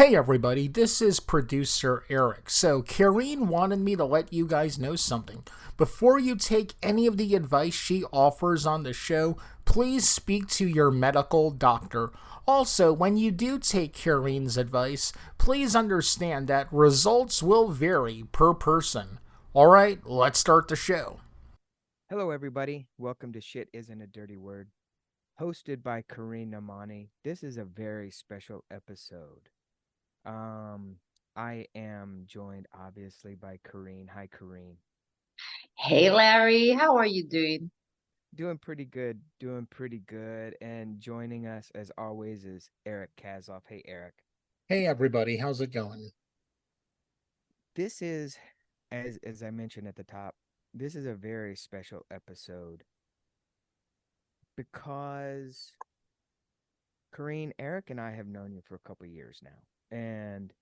Hey everybody, this is producer Eric. So, Kareen wanted me to let you guys know something. Before you take any of the advice she offers on the show, please speak to your medical doctor. Also, when you do take Kareen's advice, please understand that results will vary per person. Alright, let's start the show. Hello, everybody. Welcome to Shit Isn't a Dirty Word, hosted by Kareen Namani. This is a very special episode. Um, I am joined obviously by Kareen. Hi, Kareen. Hey Larry, how are you doing? Doing pretty good. And joining us as always is Eric Kazoff. Hey, Eric. Hey everybody, how's it going? This is, as I mentioned at the top, this is a very special episode because Kareen, Eric and I have known you for a couple years now, and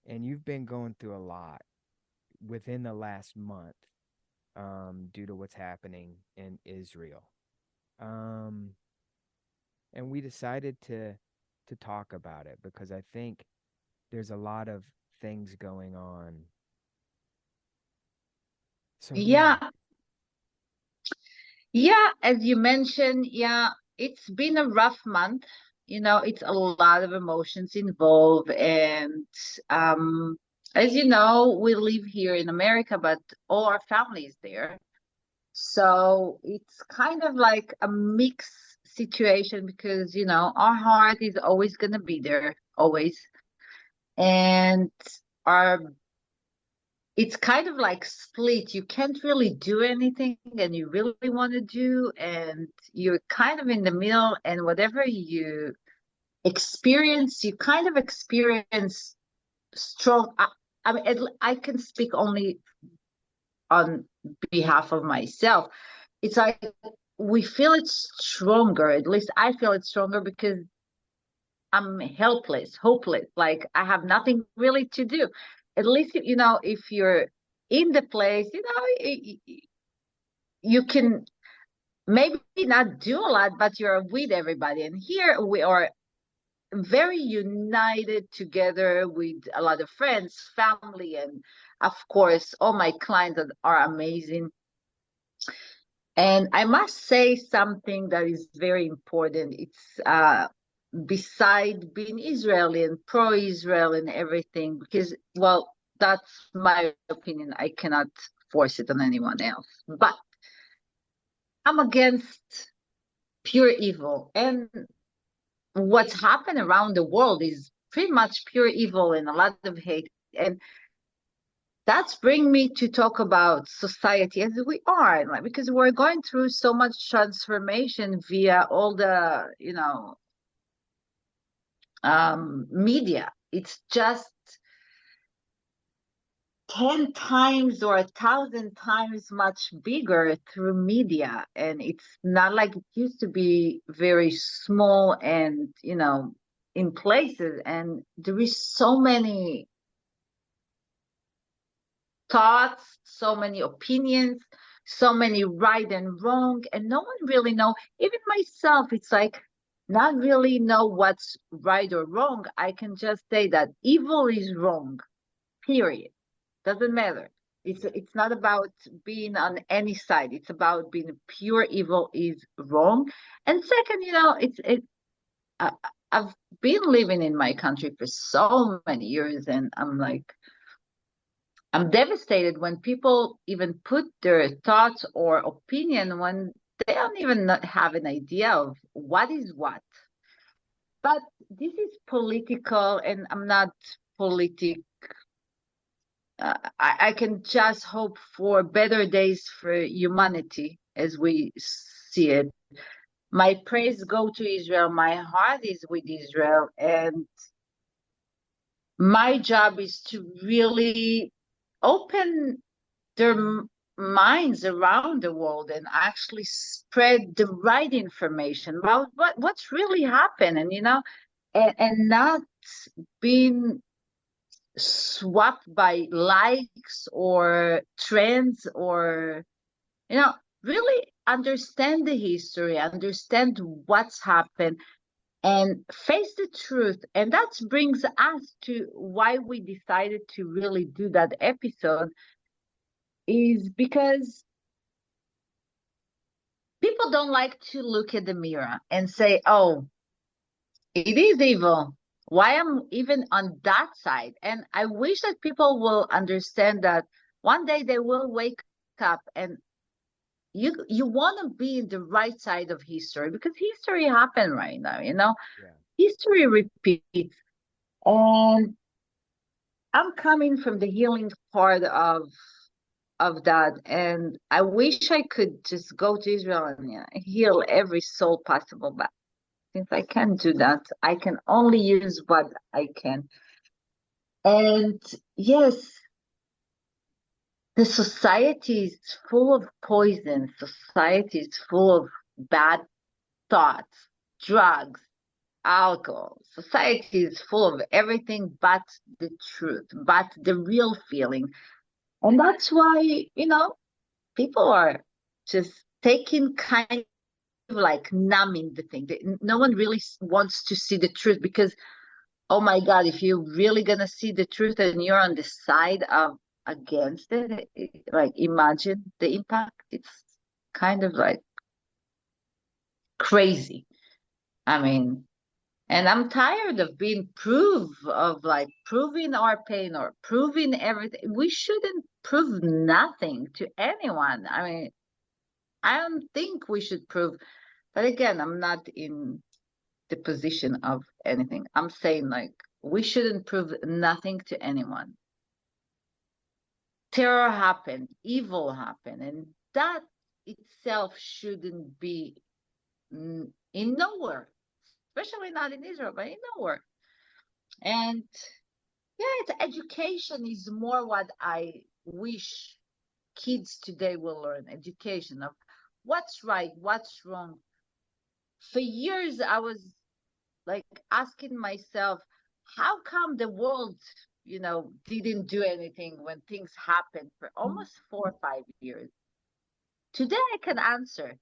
you've been going through a lot within the last month, due to what's happening in Israel. Um, and we decided to talk about it because I think there's a lot of things going on. So yeah. Yeah, yeah, as you mentioned, yeah, it's been a rough month. It's a lot of emotions involved. And um, as you know, we live here in America, but all our family is there. So it's kind of like a mixed situation because, our heart is always going to be there, always. And our it's kind of like split. You can't really do anything and you really want to do, and you're kind of in the middle, and whatever you experience, you kind of experience strong. I mean, I can speak only on behalf of myself. It's like we feel it stronger. At least I feel it stronger because I'm helpless, hopeless. Like I have nothing really to do. At least, if you're in the place, you can maybe not do a lot, but you're with everybody. And here we are very united together with a lot of friends, family, and of course, all my clients that are amazing. And I must say something that is very important. It's beside being Israeli and pro-Israel and everything, because, well, that's my opinion. I cannot force it on anyone else. But I'm against pure evil. And what's happened around the world is pretty much pure evil and a lot of hate. And that's bring me to talk about society as we are, like, because we're going through so much transformation via all the, media. It's just 10 times or 1,000 times much bigger through media. And it's not like it used to be very small and, in places. And there is so many thoughts, so many opinions, so many right and wrong, and no one really know. Even myself, it's like not really know what's right or wrong. I can just say that evil is wrong, period. Doesn't matter. It's not about being on any side. It's about being pure evil is wrong. And second, I, I've been living in my country for so many years, and I'm devastated when people even put their thoughts or opinion when they don't even have an idea of what is what. But this is political, and I'm not politic. I can just hope for better days for humanity as we see it. My praise go to Israel. My heart is with Israel, and my job is to really open their minds around the world and actually spread the right information about what's really happened, and and not being swapped by likes or trends, or you know really understand the history, understand what's happened, and face the truth. And that brings us to why we decided to really do that episode, is because people don't like to look at the mirror and say, oh, it is evil. Why am even on that side? And I wish that people will understand that one day they will wake up, and you want to be in the right side of history, because history happened right now, Yeah. history repeats. And I'm coming from the healing part of that, and I wish I could just go to Israel and heal every soul possible, but since I can't do that, I can only use what I can. And yes, the society is full of poison. Society is full of bad thoughts, drugs, alcohol. Society is full of everything but the truth, but the real feeling. And that's why, people are just taking kind of like numbing the thing. No one really wants to see the truth, because, oh my God, if you're really going to see the truth and you're on the side of against it, like imagine the impact. It's kind of like crazy. I mean, and I'm tired of being proving our pain or proving everything. We shouldn't prove nothing to anyone. I mean, I don't think we should prove, but again, I'm not in the position of anything. I'm saying, like, we shouldn't prove nothing to anyone. Terror happened, evil happened, and that itself shouldn't be in nowhere, especially not in Israel, but in nowhere. And yeah, it's education is more what I wish kids today will learn. Education of what's right, what's wrong. For years, I was like asking myself, how come the world, didn't do anything when things happened for almost 4 or 5 years? Today I can answer.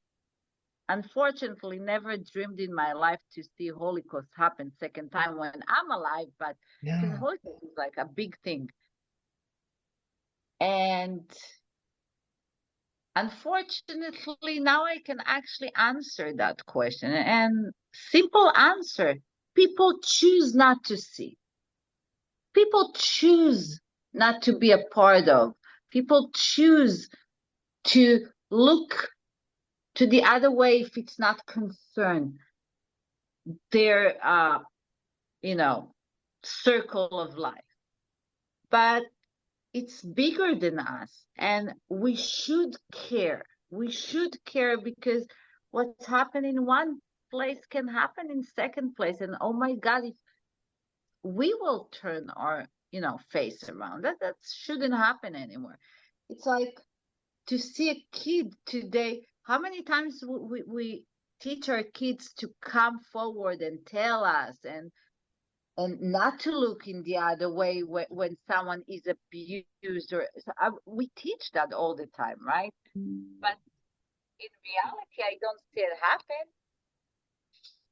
Unfortunately, never dreamed in my life to see Holocaust happen second time when I'm alive, but because Yeah. Holocaust is like a big thing. And unfortunately, now I can actually answer that question. And simple answer: people choose not to see. People choose not to be a part of. People choose to look to the other way if it's not concerned their circle of life. But it's bigger than us, and we should care. We should care, because what's happening in one place can happen in second place. And oh my God, if we will turn our face around, that shouldn't happen anymore. It's like to see a kid today. How many times we teach our kids to come forward and tell us, and not to look in the other way when someone is abused, or we teach that all the time, right? But in reality, I don't see it happen.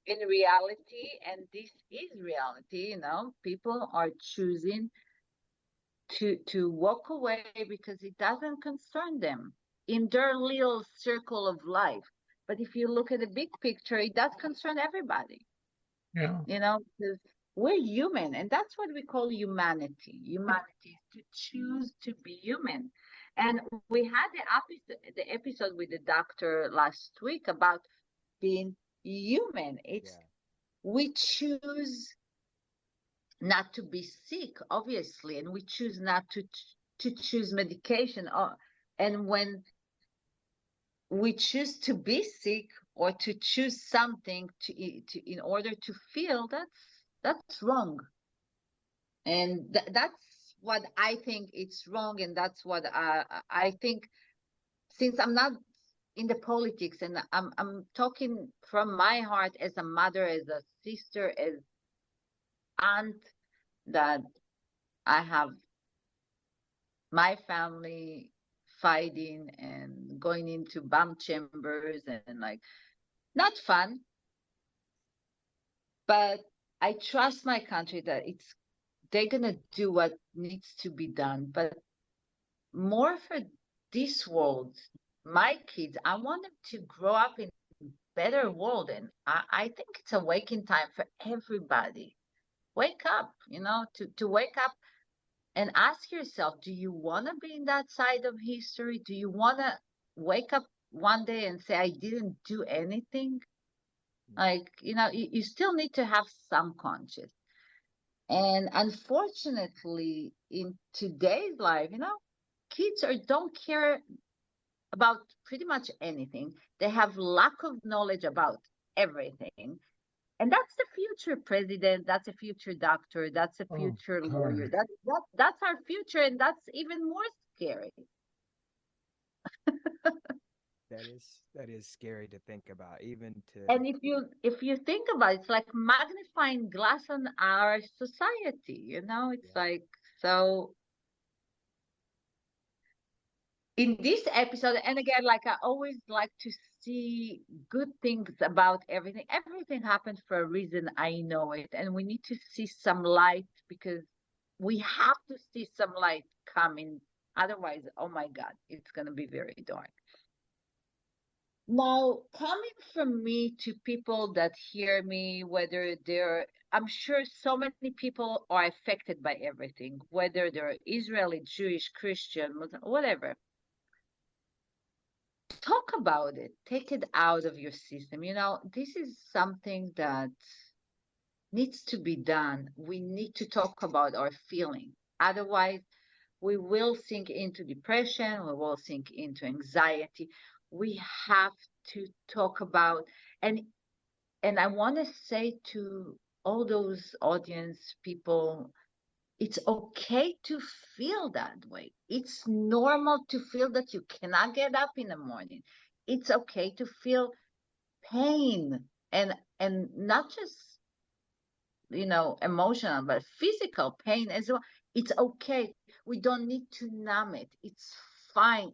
In reality, and this is reality, people are choosing to walk away because it doesn't concern them in their little circle of life. But if you look at the big picture, it does concern everybody. Yeah. Because we're human, and that's what we call humanity. Humanity is to choose to be human. And we had the episode with the doctor last week about being human. It's we choose not to be sick, obviously, and we choose not to choose medication. And when we choose to be sick or to choose something to in order to feel, that's wrong. And that's what I think it's wrong. And that's what I think, since I'm not in the politics, and I'm talking from my heart as a mother, as a sister, as aunt, that I have my family fighting and going into bomb chambers and like not fun. But I trust my country that they're gonna do what needs to be done. But more for this world, my kids, I want them to grow up in a better world, and I think it's a waking time for everybody. Wake up, to wake up and ask yourself, do you want to be in that side of history? Do you want to wake up one day and say, I didn't do anything? Like, you still need to have some conscience. And unfortunately, in today's life, kids don't care about pretty much anything. They have lack of knowledge about everything. And that's the future president, that's a future doctor, that's a Oh, future lawyer. God. That's our future, and that's even more scary. That is scary to think about, even to. And if you think about it, it's like magnifying glass on our society, it's Yeah. like, so in this episode, and again, like I always like to see good things about everything. Everything happens for a reason. I know it. And we need to see some light, because we have to see some light coming. Otherwise, oh my God, it's going to be very dark. Now, coming from me to people that hear me, whether I'm sure so many people are affected by everything, whether they're Israeli, Jewish, Christian, Muslim, whatever. Talk about it, take it out of your system. This is something that needs to be done. We need to talk about our feeling. Otherwise, we will sink into depression, we will sink into anxiety. We have to talk about, and I want to say to all those audience people, it's okay to feel that way. It's normal to feel that you cannot get up in the morning. It's okay to feel pain, and not just emotional, but physical pain as well. It's okay. We don't need to numb it. It's fine.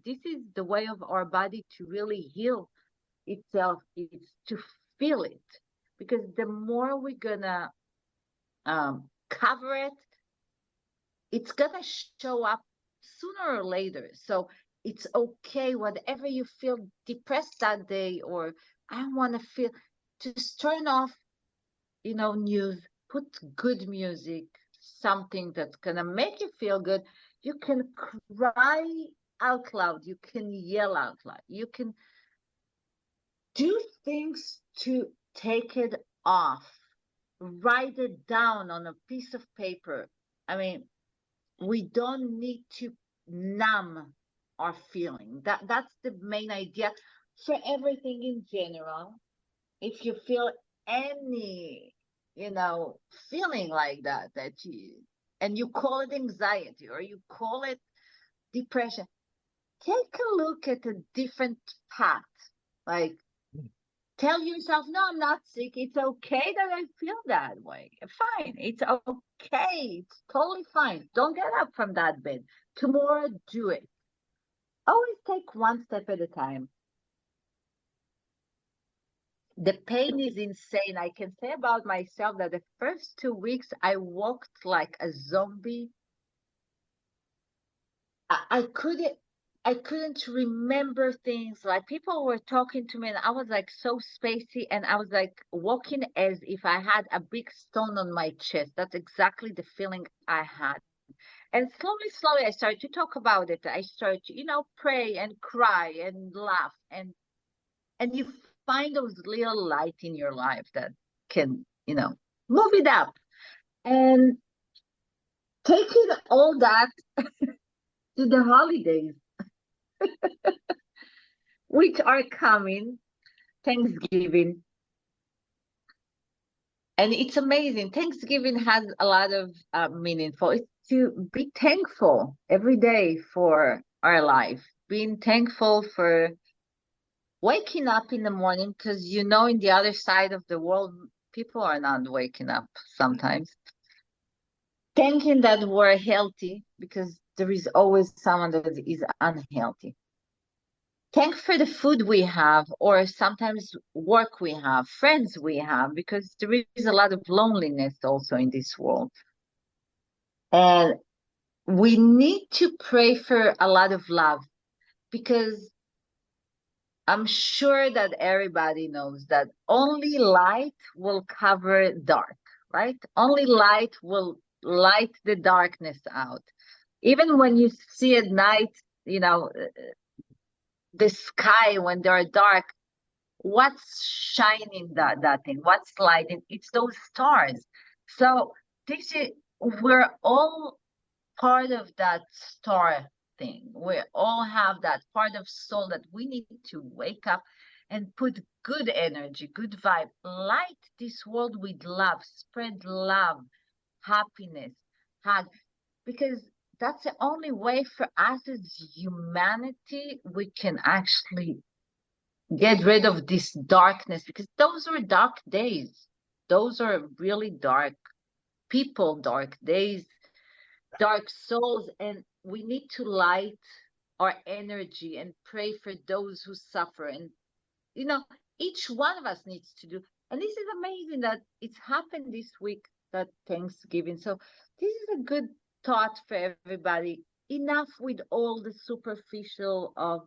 This is the way of our body to really heal itself. It's to feel it, because the more we're gonna cover it, it's gonna show up sooner or later. So it's okay, whatever you feel depressed that day, or I want to feel, just turn off, news, put good music, something that's gonna make you feel good. You can cry out loud, you can yell out loud, you can do things to take it off. Write it down on a piece of paper. I mean, we don't need to numb our feeling. That's the main idea for everything in general. If you feel any, feeling like that, and you call it anxiety or you call it depression, take a look at a different path. Like, tell yourself, no, I'm not sick. It's okay that I feel that way. Fine. It's okay. It's totally fine. Don't get up from that bed. Tomorrow, do it. Always take one step at a time. The pain is insane. I can say about myself that the first 2 weeks I walked like a zombie. I couldn't remember things. Like, people were talking to me and I was like so spacey, and I was like walking as if I had a big stone on my chest. That's exactly the feeling I had. And slowly I started to talk about it. I started to, pray and cry and laugh, and you find those little light in your life that can, move it up, and taking all that to the holidays, which are coming, Thanksgiving. And it's amazing. Thanksgiving has a lot of meaningful. It's to be thankful every day for our life, being thankful for waking up in the morning, because in the other side of the world, people are not waking up sometimes. Thanking that we're healthy, because there is always someone that is unhealthy. thank for the food we have, or sometimes work we have, friends we have, because there is a lot of loneliness also in this world. And we need to pray for a lot of love, because I'm sure that everybody knows that only light will cover dark, right? Only light will light the darkness out. Even when you see at night, you know, the sky when they're dark, what's shining that thing? What's lighting? It's those stars. So this is, we're all part of that star thing. We all have that part of soul that we need to wake up and put good energy, good vibe, light this world with love, spread love, happiness, hug, because that's the only way for us as humanity we can actually get rid of this darkness, because those are dark days. Those are really dark people, dark days, dark souls, and we need to light our energy and pray for those who suffer. And you know, each one of us needs to do. And this is amazing that it's happened this week, that Thanksgiving. So this is a good thought for everybody. Enough with all the superficial of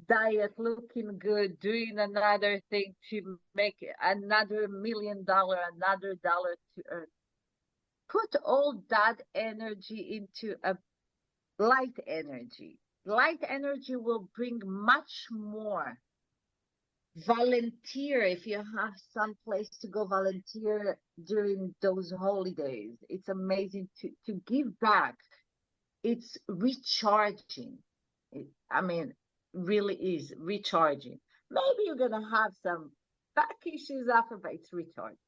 diet, looking good, doing another thing to make another $1 million, another dollar to earn. Put all that energy into a light energy. Light energy will bring much more. Volunteer if you have some place to go volunteer during those holidays. It's amazing to give back. It's recharging. I mean, really is recharging. Maybe you're gonna have some back issues after, but it's recharging.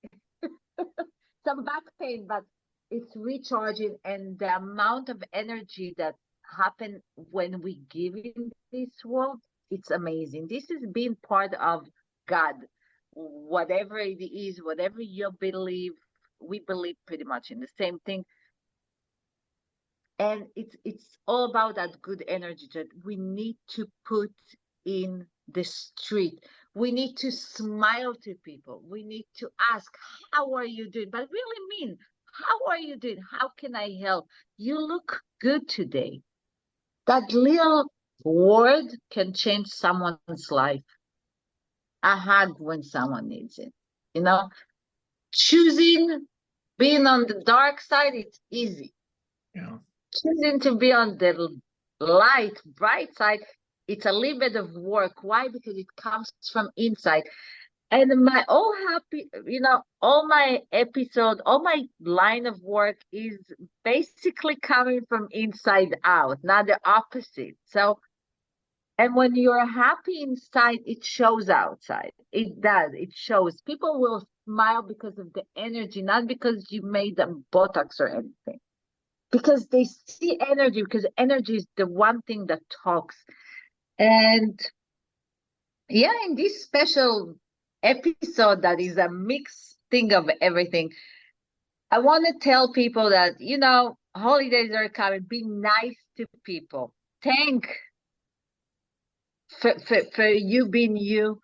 Some back pain, but it's recharging, and the amount of energy that happen when we give in this world, it's amazing. This is being part of God, whatever it is, whatever you believe. We believe pretty much in the same thing, and it's all about that good energy that we need to put in the street. We need to smile to people. We need to ask, how are you doing? But really mean, how are you doing? How can I help? You look good today. That little word can change someone's life. A hug when someone needs it. You know, choosing being on the dark side, it's easy. Yeah. Choosing to be on the light, bright side, it's a little bit of work. Why? Because it comes from inside. And my all happy, you know, all my episode, all my line of work is basically coming from inside out, not the opposite. So, and when you're happy inside, it shows outside. It does. It shows. People will smile because of the energy, not because you made them Botox or anything. Because they see energy, because energy is the one thing that talks. And yeah, in this special episode that is a mixed thing of everything, I want to tell people that, you know, holidays are coming. Be nice to people. Thank for you being you.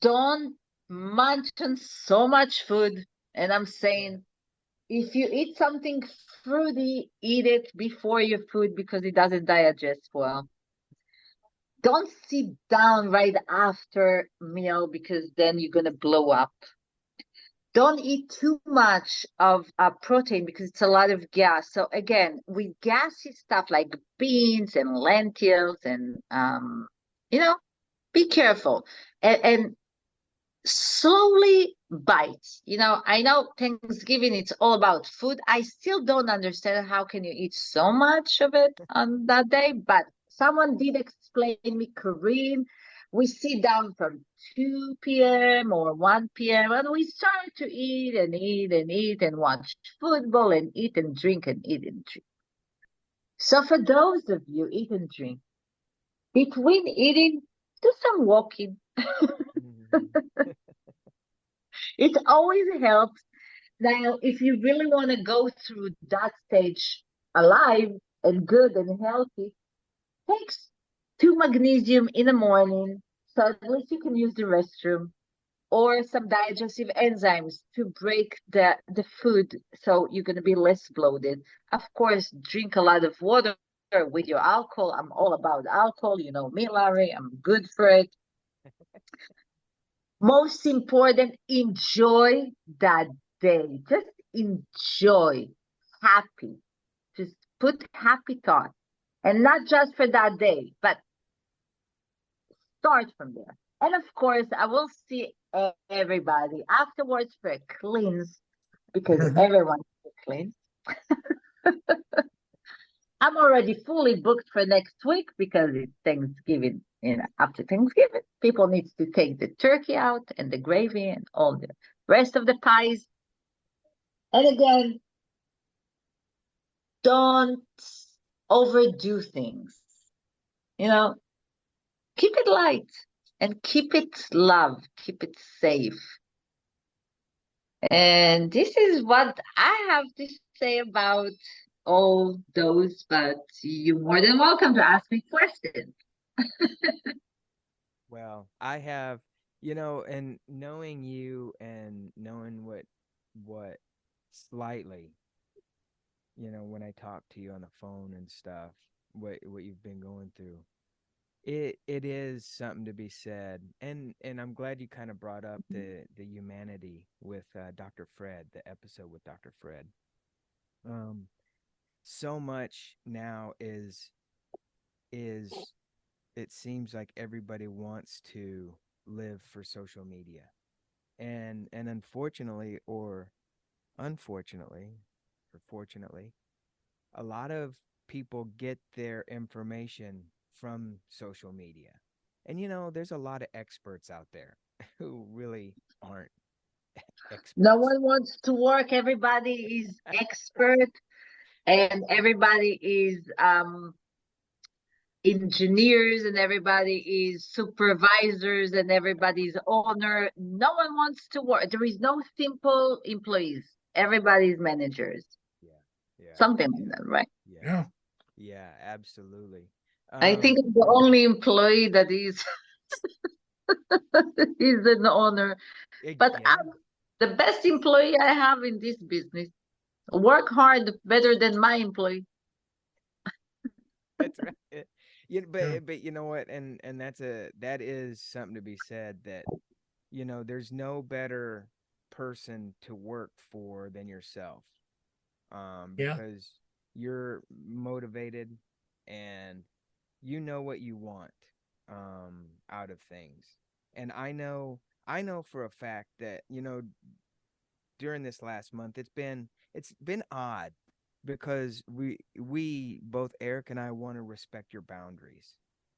Don't mention so much food. And I'm saying, if you eat something fruity, eat it before your food, because it doesn't digest well. Don't sit down right after meal, because then you're gonna blow up. Don't eat too much of protein, because it's a lot of gas. So again, with gassy stuff like beans and lentils and you know, be careful and slowly bite. You know, I know Thanksgiving it's all about food. I still don't understand how can you eat so much of it on that day, but someone did explain me, Korean. We sit down from 2 p.m. or 1 p.m. and we start to eat and eat and eat and watch football and eat and drink and eat and drink. So for those of you eat and drink, between eating, do some walking. It always helps. Now, if you really want to go through that stage alive and good and healthy, take 2 magnesium in the morning, so at least you can use the restroom, or some digestive enzymes to break the food, so you're going to be less bloated. Of course, drink a lot of water with your alcohol. I'm all about alcohol. You know me, Larry. I'm good for it. Most important, enjoy that day. Just enjoy. Happy. Just put happy thoughts. And not just for that day, but start from there. And of course, I will see everybody afterwards for a cleanse, because everyone needs a cleanse. I'm already fully booked for next week because it's Thanksgiving. You know, after Thanksgiving, people need to take the turkey out and the gravy and all the rest of the pies. And again, don't overdo things. You know, keep it light and keep it love, keep it safe. And this is what I have to say about all those, but you're more than welcome to ask me questions. Well, I have, and knowing you and knowing what slightly, when I talk to you on the phone and stuff, what you've been going through, it is something to be said. And I'm glad you kind of brought up the humanity with Dr. Fred, the episode with Dr. Fred. So much now is it seems like everybody wants to live for social media. And unfortunately, or unfortunately, or fortunately, a lot of people get their information from social media. And there's a lot of experts out there who really aren't experts. No one wants to work. Everybody is expert, and everybody is engineers, and everybody is supervisors, and everybody's owner. No one wants to work. There is no simple employees. Everybody's managers. Yeah. Something like that, right? Yeah, absolutely. I think I'm the only employee that is is an owner. But I'm the best employee I have in this business. Work hard better than my employee. That's right. But you know what, and that is something to be said, that there's no better person to work for than yourself, because you're motivated and you know what you want out of things. And I know for a fact that during this last month it's been odd, because we both, Eric and I, want to respect your boundaries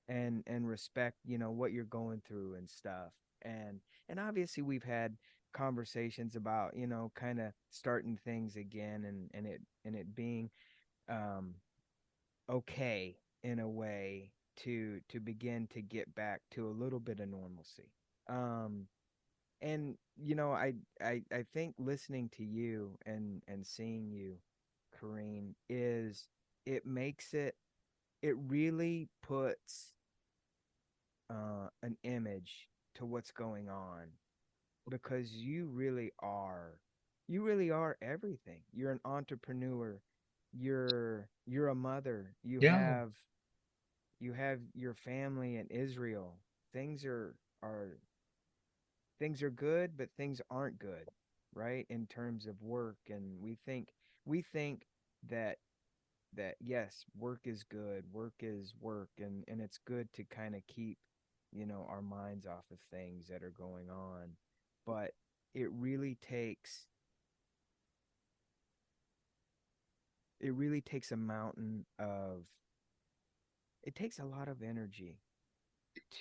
and respect what you're going through and stuff. And obviously we've had conversations about kind of starting things again, and it being okay in a way to begin to get back to a little bit of normalcy. And I think listening to you and seeing you, Kareen, it makes it really puts an image to what's going on, because you really are everything. You're an entrepreneur, you're a mother, you have your family in Israel. Things are good, but things aren't good, right? In terms of work. And we think that yes, work is good, work is work, and it's good to kind of keep our minds off of things that are going on. But it really takes a mountain of it takes a lot of energy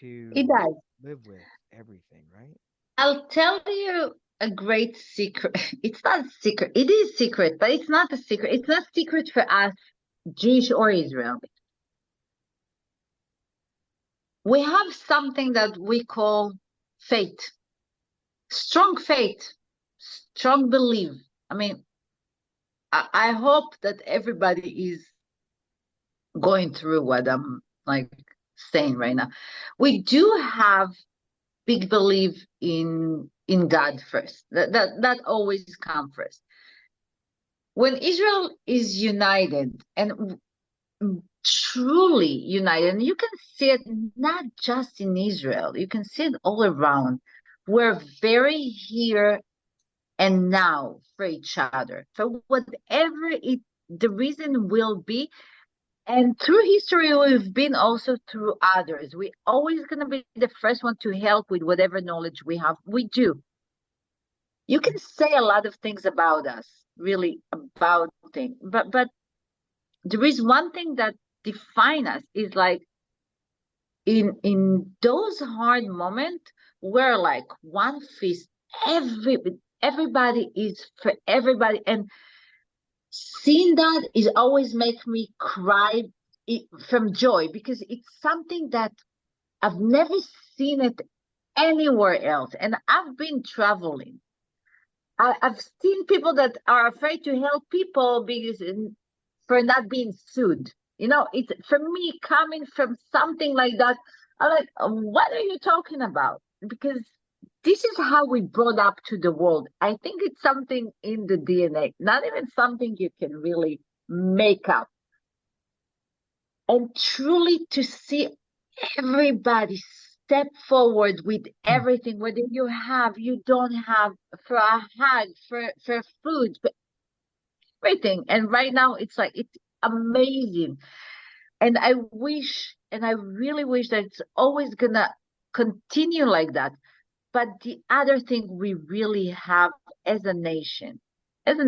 to live with everything, right? I'll tell you a great secret. It's not a secret. It is secret, but it's not a secret. It's not secret for us, Jewish or Israeli. We have something that we call faith. Strong faith, strong belief. I mean, I hope that everybody is going through what I'm like saying right now. We do have big belief in God first. That always comes first. When Israel is united and truly united, and you can see it not just in Israel, you can see it all around. We're very here and now for each other, for whatever the reason will be. And through history, we've been also through others. We're always going to be the first one to help with whatever knowledge we have. We do. You can say a lot of things about us, really about things, but there is one thing that defines us is like in those hard moments, we're like one fist. Everybody is for everybody, and seeing that is always make me cry from joy, because it's something that I've never seen it anywhere else. And I've been traveling. I've seen people that are afraid to help people because for not being sued. You know, it's for me coming from something like that. I'm like, what are you talking about? Because this is how we brought up to the world. I think it's something in the DNA, not even something you can really make up. And truly to see everybody step forward with everything, whether you don't have, for a hug, for food, for everything. And right now it's like, it's amazing. And I really wish that it's always gonna continue like that. But the other thing we really have as a nation, as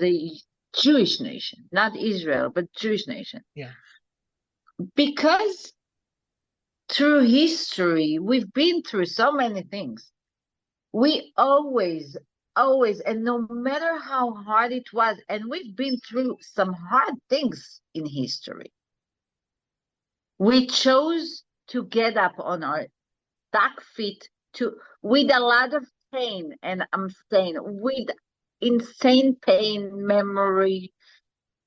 a Jewish nation, not Israel, but Jewish nation. Yeah. Because through history, we've been through so many things. We always, and no matter how hard it was, and we've been through some hard things in history, we chose to get up on our back feet with a lot of pain, and I'm saying with insane pain, memory,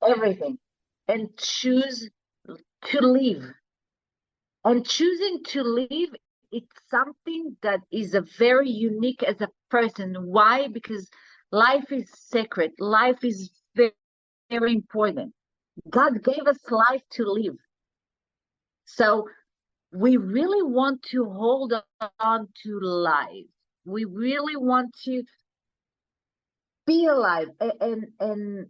everything, and choose to live. And choosing to live, it's something that is a very unique as a person. Why? Because life is sacred. Life is very, very important. God gave us life to live. So we really want to hold on to life. We really want to be alive, and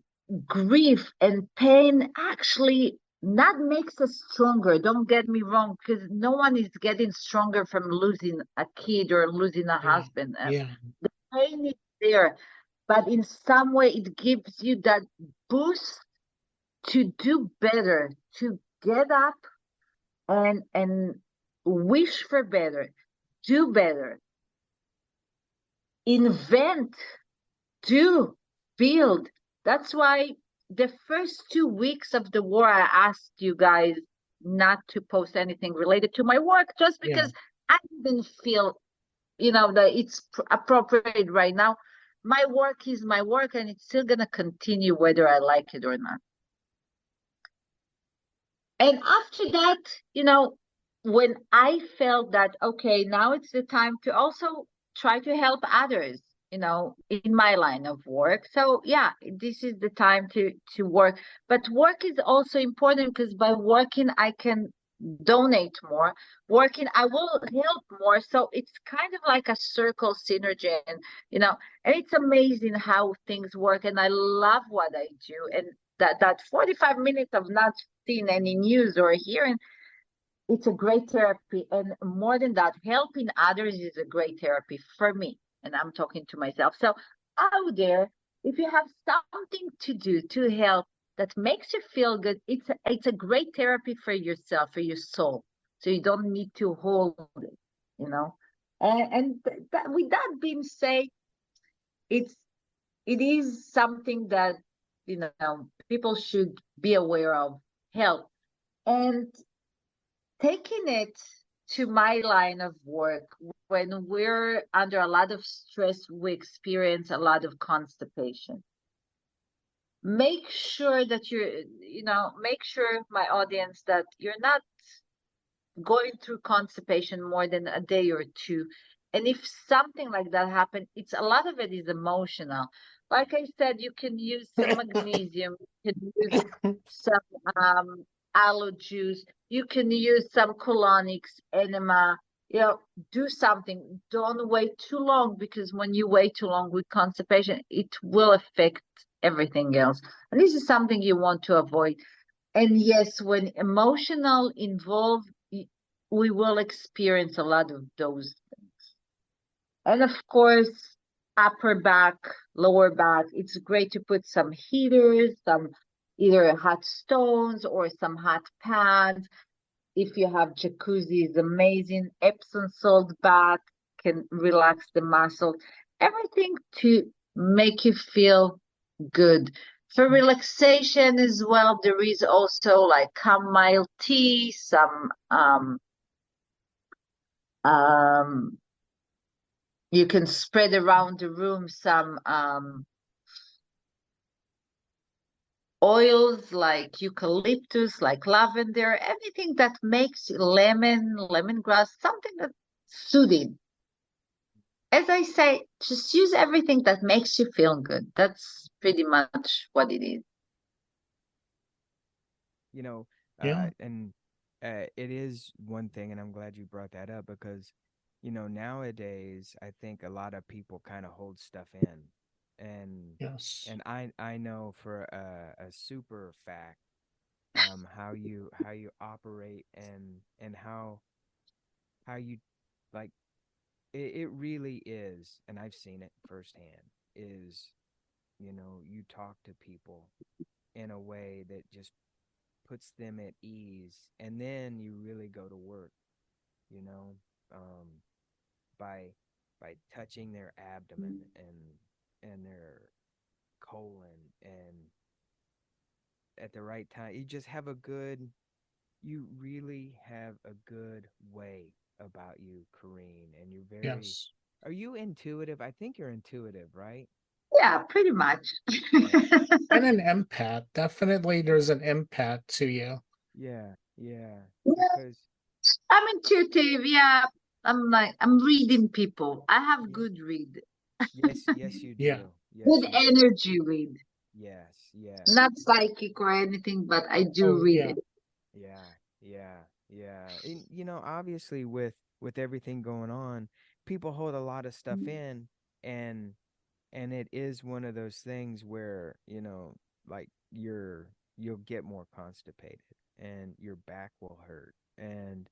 grief and pain actually not makes us stronger. Don't get me wrong, because no one is getting stronger from losing a kid or losing a husband. Yeah. The pain is there, but in some way it gives you that boost to do better, to get up and wish for better, do better, invent, do, build. That's why the first 2 weeks of the war, I asked you guys not to post anything related to my work, just because I didn't feel, that it's appropriate right now. My work is my work, and it's still going to continue whether I like it or not. And after that, when I felt that, okay, now it's the time to also try to help others, in my line of work. So yeah, this is the time to work. But work is also important, because by working, I can donate more. Working, I will help more. So it's kind of like a circle synergy, and it's amazing how things work. And I love what I do. And that 45 minutes of not seeing any news or hearing, it's a great therapy. And more than that, helping others is a great therapy for me. And I'm talking to myself. So out there, if you have something to do to help that makes you feel good, it's a great therapy for yourself, for your soul. So you don't need to hold it, And with that being said, it is something that people should be aware of, help. And taking it to my line of work, when we're under a lot of stress, we experience a lot of constipation. Make sure that make sure, my audience, that you're not going through constipation more than a day or two. And if something like that happened, it's a lot of it is emotional. Like I said, you can use some magnesium, you can use some aloe juice, you can use some colonics, enema, do something. Don't wait too long, because when you wait too long with constipation, it will affect everything else. And this is something you want to avoid. And yes, when emotional involved, we will experience a lot of those things. And of course, upper back, lower back, it's great to put some heaters, some either hot stones or some hot pads. If you have jacuzzi, it's amazing. Epsom salt bath can relax the muscle. Everything to make you feel good. For relaxation as well, there is also like chamomile tea, some you can spread around the room some oils like eucalyptus, like lavender, anything that makes lemongrass, something that's soothing. As I say, just use everything that makes you feel good. That's pretty much what it is. Yeah. And it is one thing, and I'm glad you brought that up, because nowadays I think a lot of people kind of hold stuff in, and Yes. I know for a super fact how you operate, and how you, like, it really is, and I've seen it firsthand, is you talk to people in a way that just puts them at ease, and then you really go to work, you know, um, by touching their abdomen and their colon, and at the right time, you really have a good way about you, Kareen, and Yes. are you intuitive? I think you're intuitive, right? Yeah, pretty much. And an empath. Definitely there's an empath to you. Yeah, yeah, Yeah, because I'm intuitive. Yeah, I'm reading people. I have yeah, good read, yes, you Yeah. do. good Yes, you do. energy read. Yes, yes. Not psychic or anything, but I do Oh, read yeah. it. Yeah, yeah, yeah. And obviously with everything going on, people hold a lot of stuff in, and it is one of those things where, like, you'll get more constipated, and your back will hurt. And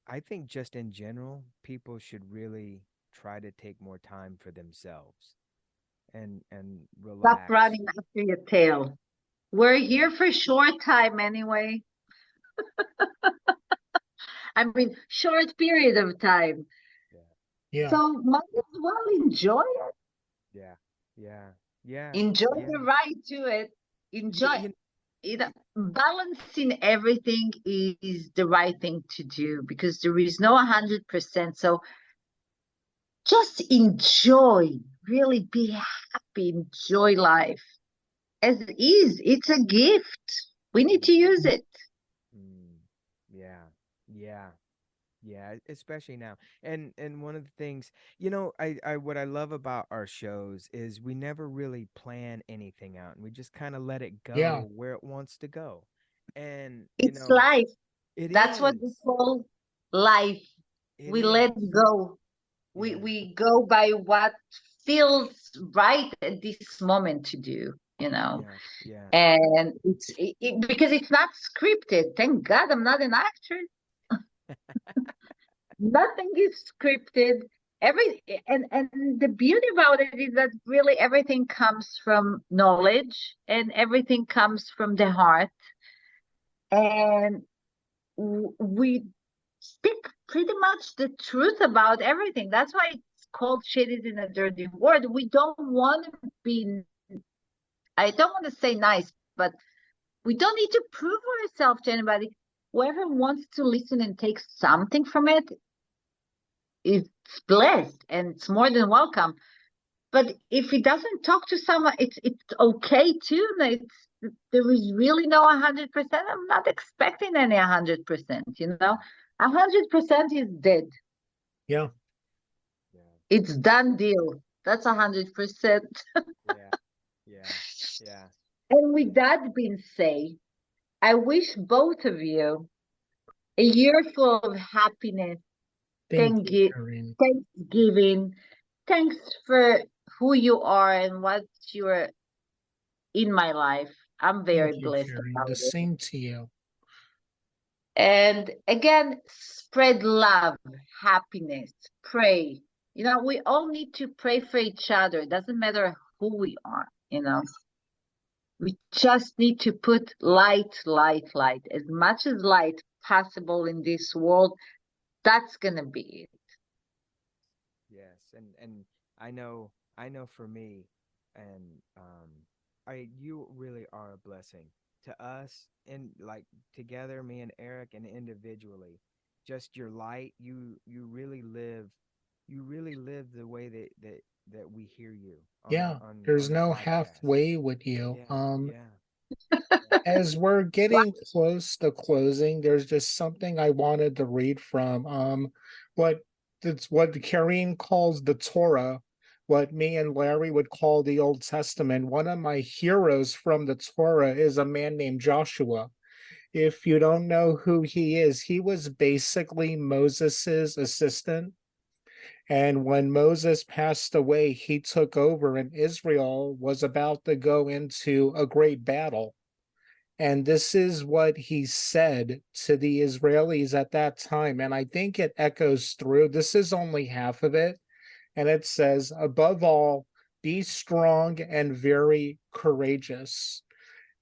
I think just in general, people should really try to take more time for themselves, and Stop relax. running after your tail. We're Yeah. here for a short time anyway. I mean, short period of time. Yeah. Yeah. Yeah. So might as well enjoy it. Yeah. Yeah. Yeah. Enjoy Yeah. the ride to it. You, Enjoy you, it. Balancing everything is the right thing to do, because there is no 100%. So just enjoy, really be happy, enjoy life as it is. It's a gift. We need to use it. mm, yeah. Yeah. Yeah, especially now. And one of the things, I what I love about our shows is we never really plan anything out, and we just kind of let it Yeah. go where it wants to go. And, It's life. it That's what we is. call life. It We let is. go. We Yeah. we go by what feels right at this moment to do, Yeah. Yeah. and because it's not scripted. Thank God I'm not an actor. Nothing is scripted. And the beauty about it is that really everything comes from knowledge, and everything comes from the heart, and we speak pretty much the truth about everything. That's why it's called Shit is in a Dirty Word. We don't want to be, I don't want to say nice, but we don't need to prove ourselves to anybody. Whoever wants to listen and take something from it is blessed, and it's more than welcome. but if he doesn't talk to someone, it's okay too. There is really no 100%. I'm not expecting any 100%, 100% is dead. Yeah. Yeah. It's done deal. That's 100%. Yeah. Yeah. Yeah. And with that being said, I wish both of you a year full of happiness, Thank you, Karine. Thanksgiving. Thanks for who you are and what you're in my life. I'm very Thank you, blessed Karine. about The it. same to you. And again, spread love, happiness, pray. We all need to pray for each other. It doesn't matter who we are. We just need to put light. As much as light possible in this world, that's gonna be it. Yes, and I know for me, and you really are a blessing to us, and like together, me and Eric, and individually, just your light. You really live the way that we hear you on Yeah, on there's the no podcast. halfway with you. Yeah, yeah, As we're getting close to closing, there's just something I wanted to read from what what Karine calls the Torah, what me and Larry would call the Old Testament. One of my heroes from the Torah is a man named Joshua. If you don't know who he is, he was basically Moses's assistant. And when Moses passed away, he took over, and Israel was about to go into a great battle. And this is what he said to the Israelis at that time. And I think it echoes through. This is only half of it. And it says, above all, be strong and very courageous.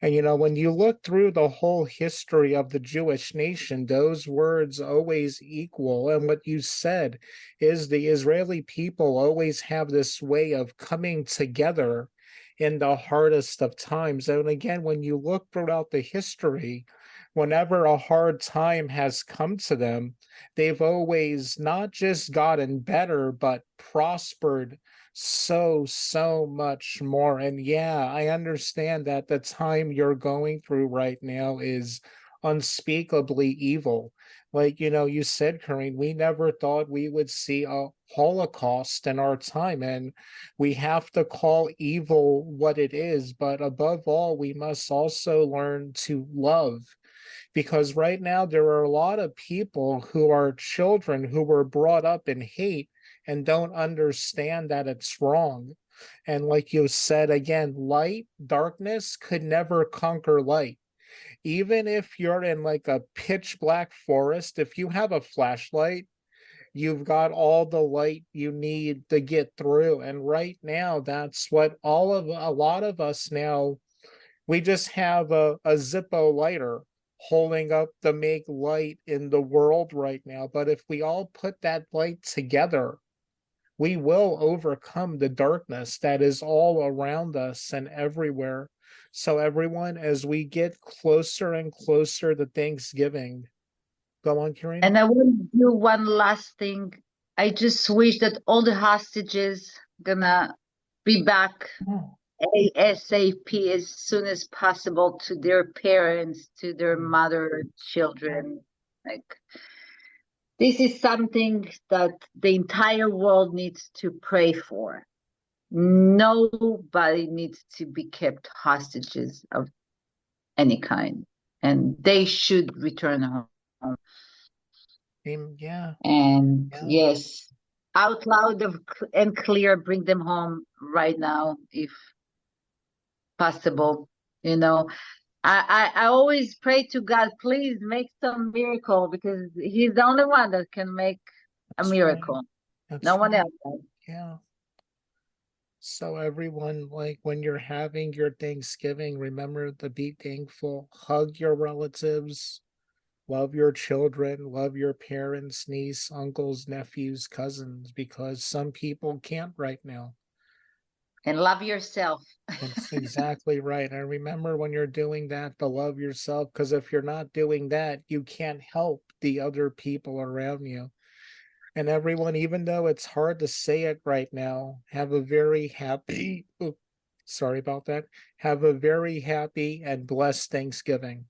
And when you look through the whole history of the Jewish nation, those words always equal. And what you said is the Israeli people always have this way of coming together in the hardest of times. And again, when you look throughout the history, whenever a hard time has come to them, they've always not just gotten better, but prospered so much more. And yeah, I understand that the time you're going through right now is unspeakably evil. Like, you said, Karine, we never thought we would see a Holocaust in our time, and we have to call evil what it is. But above all, we must also learn to love, because right now there are a lot of people who are children who were brought up in hate and don't understand that it's wrong. And like you said, again, darkness could never conquer light. Even if you're in like a pitch black forest, if you have a flashlight, you've got all the light you need to get through. And right now, that's what a lot of us now, we just have a Zippo lighter holding up to make light in the world right now. But if we all put that light together, we will overcome the darkness that is all around us and everywhere. So, everyone, as we get closer and closer to Thanksgiving, go on, Karine. And I want to do one last thing. I just wish that all the hostages gonna be back ASAP as soon as possible to their parents, to their mother, children. Like, this is something that the entire world needs to pray for. Nobody needs to be kept hostages of any kind, and they should return home. Yeah. And Yeah. yes, out loud and clear, bring them home right now if possible. I always pray to God, please make some miracle, because he's the only one that can make a That's miracle. right. That's No one right. else does. Yeah. So everyone, like when you're having your Thanksgiving, remember to be thankful, hug your relatives, love your children, love your parents, niece, uncles, nephews, cousins, because some people can't right now. And love yourself. That's exactly right. And remember, when you're doing that, to love yourself, because if you're not doing that, you can't help the other people around you. And everyone, even though it's hard to say it right now, have a very happy, sorry about that. Have a very happy and blessed Thanksgiving.